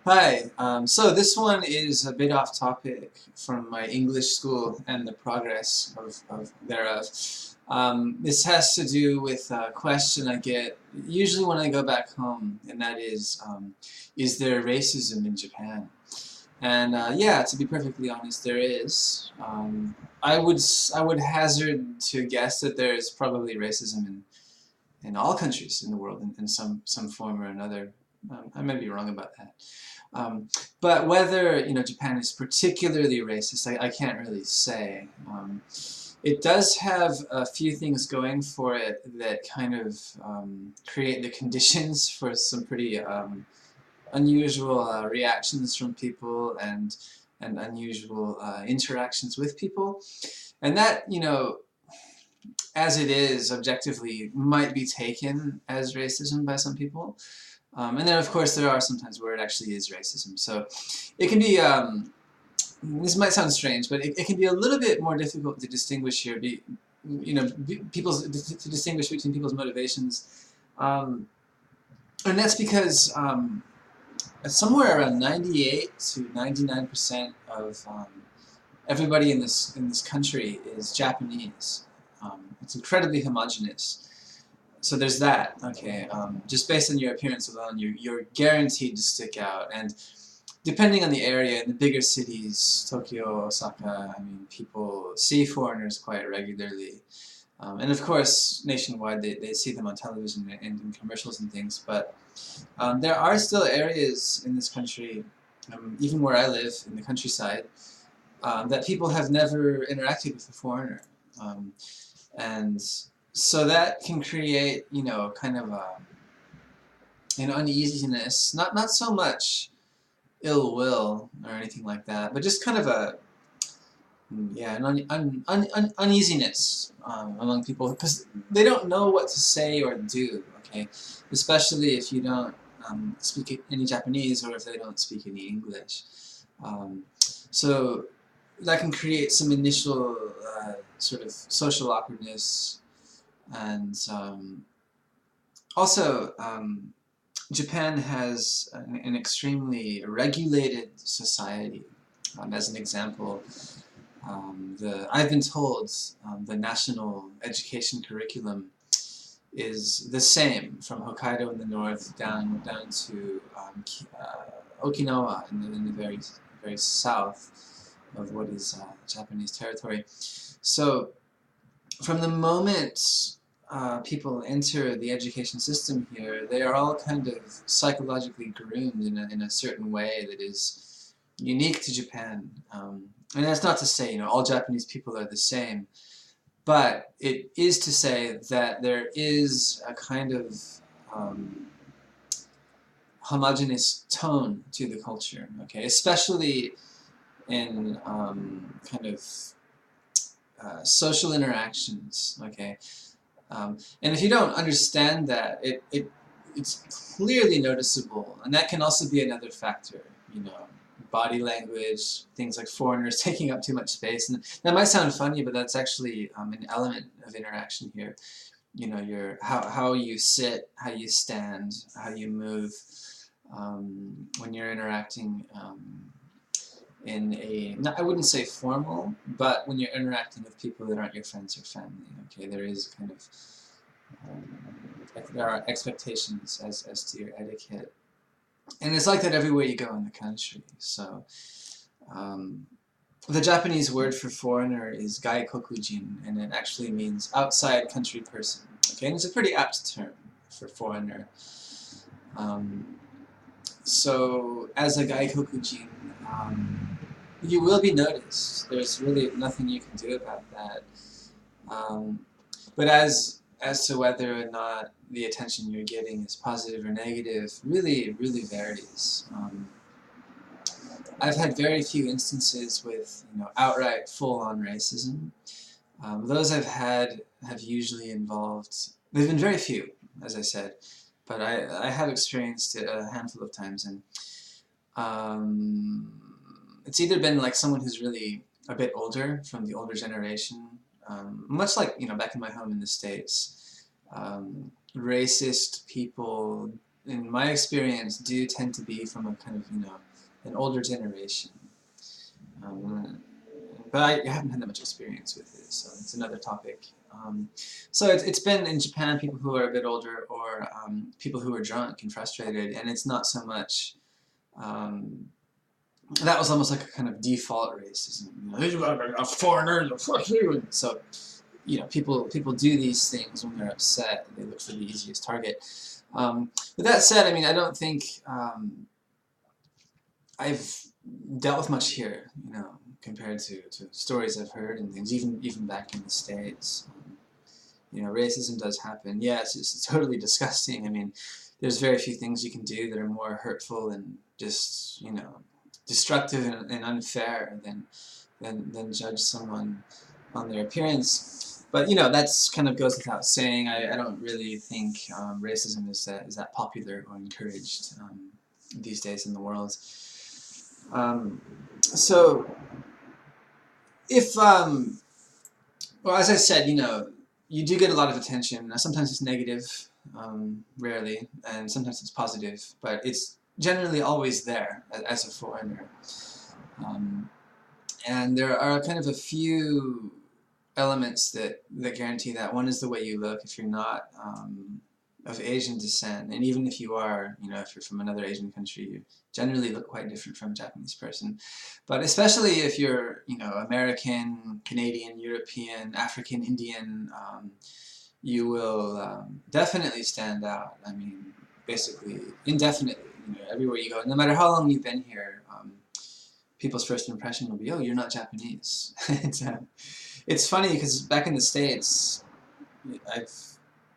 Hi. So this one is a bit off topic from my English school and the progress of thereof. This has to do with a question I get usually when I go back home, and that is there racism in Japan? And yeah, to be perfectly honest, there is. I would hazard to guess that there is probably racism in all countries in the world in some form or another. I may be wrong about that. But whether Japan is particularly racist, I can't really say. It does have a few things going for it that kind of create the conditions for some pretty unusual reactions from people and unusual interactions with people, and that as it is objectively might be taken as racism by some people. And then, of course, there are sometimes where it actually is racism. So it can be, this might sound strange, but it can be a little bit more difficult to distinguish here, to distinguish between people's motivations. And that's because somewhere around 98 to 99% of everybody in this country is Japanese. It's incredibly homogenous. So there's that. Okay, just based on your appearance alone, you're guaranteed to stick out. And depending on the area, in the bigger cities, Tokyo, Osaka, I mean, people see foreigners quite regularly. And of course, nationwide, they see them on television and in commercials and things. But there are still areas in this country, even where I live in the countryside, that people have never interacted with a foreigner. And so that can create, kind of an uneasiness, not so much ill will or anything like that, but just kind of an uneasiness among people because they don't know what to say or do. Okay, especially if you don't speak any Japanese or if they don't speak any English. So that can create some initial sort of social awkwardness. And also, Japan has an extremely regulated society. As an example, I've been told the national education curriculum is the same from Hokkaido in the north down to Okinawa in the very south of what is Japanese territory. So from the moment people enter the education system here, they are all kind of psychologically groomed in a certain way that is unique to Japan. And that's not to say, all Japanese people are the same, but it is to say that there is a kind of homogeneous tone to the culture, okay? Especially in kind of social interactions, okay? And if you don't understand that, it's clearly noticeable, and that can also be another factor, body language, things like foreigners taking up too much space, and that might sound funny, but that's actually an element of interaction here. How you sit, how you stand, how you move when you're interacting in I wouldn't say formal, but when you're interacting with people that aren't your friends or family, okay, there is kind of, there are expectations as to your etiquette. And it's like that everywhere you go in the country. So, the Japanese word for foreigner is gaikokujin, and it actually means outside country person. Okay, and it's a pretty apt term for foreigner. So, as a gaikokujin, you will be noticed. There's really nothing you can do about that. But as to whether or not the attention you're getting is positive or negative, really varies. I've had very few instances with outright full-on racism. Those I've had have usually involved. They've been very few, as I said, but I have experienced it a handful of times, and it's either been like someone who's really a bit older, from the older generation, much like back in my home in the States. Racist people in my experience, do tend to be from a kind of, an older generation. Um, but I haven't had that much experience with it, so it's another topic. So it's been in Japan people who are a bit older, or people who are drunk and frustrated, and it's not so much. That was almost like a kind of default racism. A foreigner, fuck you. So, people do these things when they're upset. They look for the easiest target. With that said, I mean, I don't think I've dealt with much here, compared to stories I've heard and things, even back in the States. Racism does happen. Yeah, it's totally disgusting. I mean, there's very few things you can do that are more hurtful and just, destructive and unfair than judge someone on their appearance. But that's kind of goes without saying. I don't really think racism is that popular or encouraged these days in the world. So if well, as I said, you do get a lot of attention. Sometimes it's negative, rarely, and sometimes it's positive, but it's generally always there as a foreigner. And there are kind of a few elements that guarantee that. One is the way you look. If you're not of Asian descent, and even if you are, if you're from another Asian country, you generally look quite different from a Japanese person. But especially if you're, American, Canadian, European, African, Indian, you will definitely stand out. I mean, basically, indefinitely, everywhere you go. No matter how long you've been here, people's first impression will be, oh, you're not Japanese. It's funny because back in the States, I've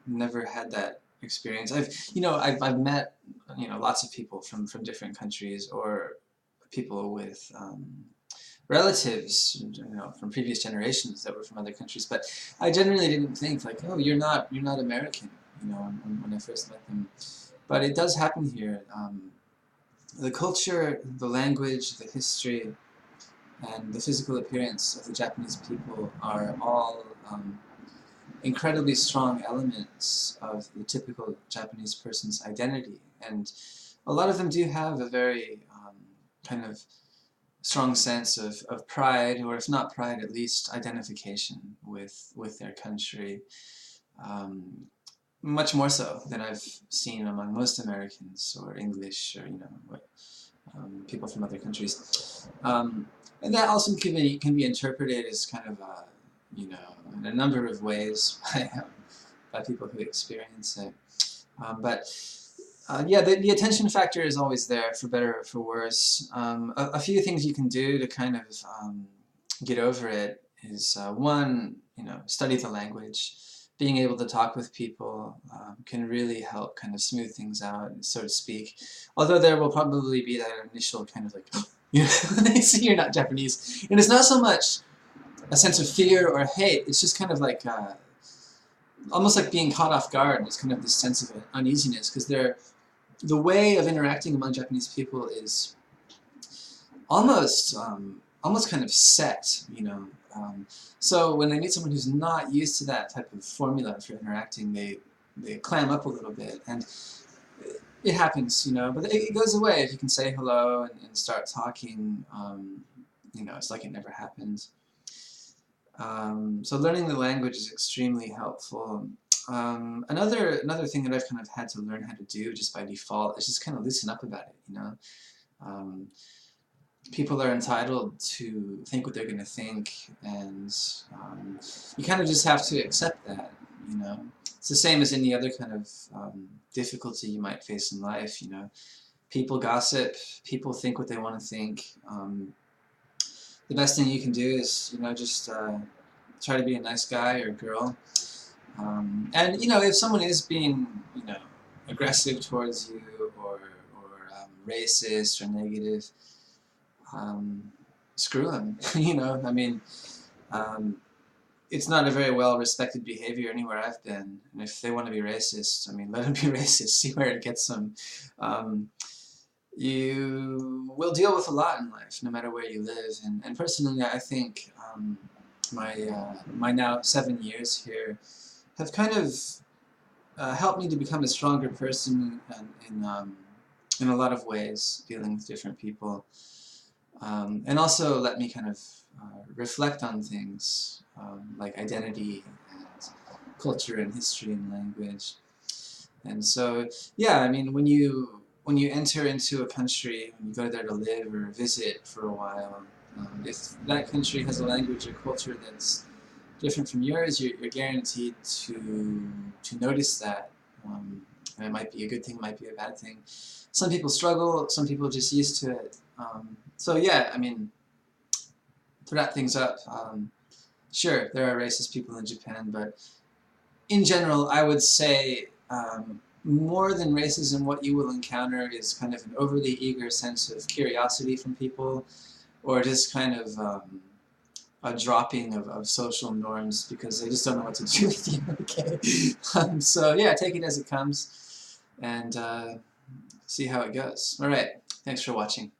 never had that experience. I've met, lots of people from different countries, or people with relatives, from previous generations that were from other countries. But I generally didn't think like, oh, you're not American, when I first met them. But it does happen here. The culture, the language, the history, and the physical appearance of the Japanese people are all incredibly strong elements of the typical Japanese person's identity. And a lot of them do have a very kind of strong sense of pride, or if not pride, at least identification with their country. Much more so than I've seen among most Americans or English, or people from other countries, and that also can be interpreted as kind of in a number of ways by people who experience it. Yeah, the attention factor is always there, for better or for worse. A few things you can do to kind of get over it is one, study the language. Being able to talk with people can really help kind of smooth things out, so to speak. Although there will probably be that initial kind of like, they see you're not Japanese. And it's not so much a sense of fear or hate, it's just kind of like, almost like being caught off guard. It's kind of this sense of uneasiness, because the way of interacting among Japanese people is almost kind of set, so when they meet someone who's not used to that type of formula for interacting, they clam up a little bit, and it happens, but it goes away if you can say hello and start talking. It's like it never happened. So learning the language is extremely helpful. Another thing that I've kind of had to learn how to do just by default is just kind of loosen up about it. People are entitled to think what they're going to think, and you kind of just have to accept that. It's the same as any other kind of difficulty you might face in life. People gossip, people think what they want to think. The best thing you can do is just try to be a nice guy or girl. And if someone is being aggressive towards you, or racist or negative, screw them. I mean, it's not a very well respected behavior anywhere I've been. And if they want to be racist, I mean, let them be racist. See where it gets them. You will deal with a lot in life, no matter where you live. And personally, I think my now 7 years here have kind of helped me to become a stronger person in a lot of ways, dealing with different people, and also let me kind of reflect on things like identity and culture and history and language. And so, yeah, I mean, when you enter into a country, when you go there to live or visit for a while, if that country has a language or culture that's different from yours, you're guaranteed to notice that. And it might be a good thing, it might be a bad thing. Some people struggle, some people are just used to it. So yeah, I mean, to wrap things up, sure, there are racist people in Japan, but in general, I would say more than racism, what you will encounter is kind of an overly eager sense of curiosity from people, or just kind of a dropping of social norms because they just don't know what to do with you, okay? So yeah, take it as it comes and see how it goes. Alright, thanks for watching.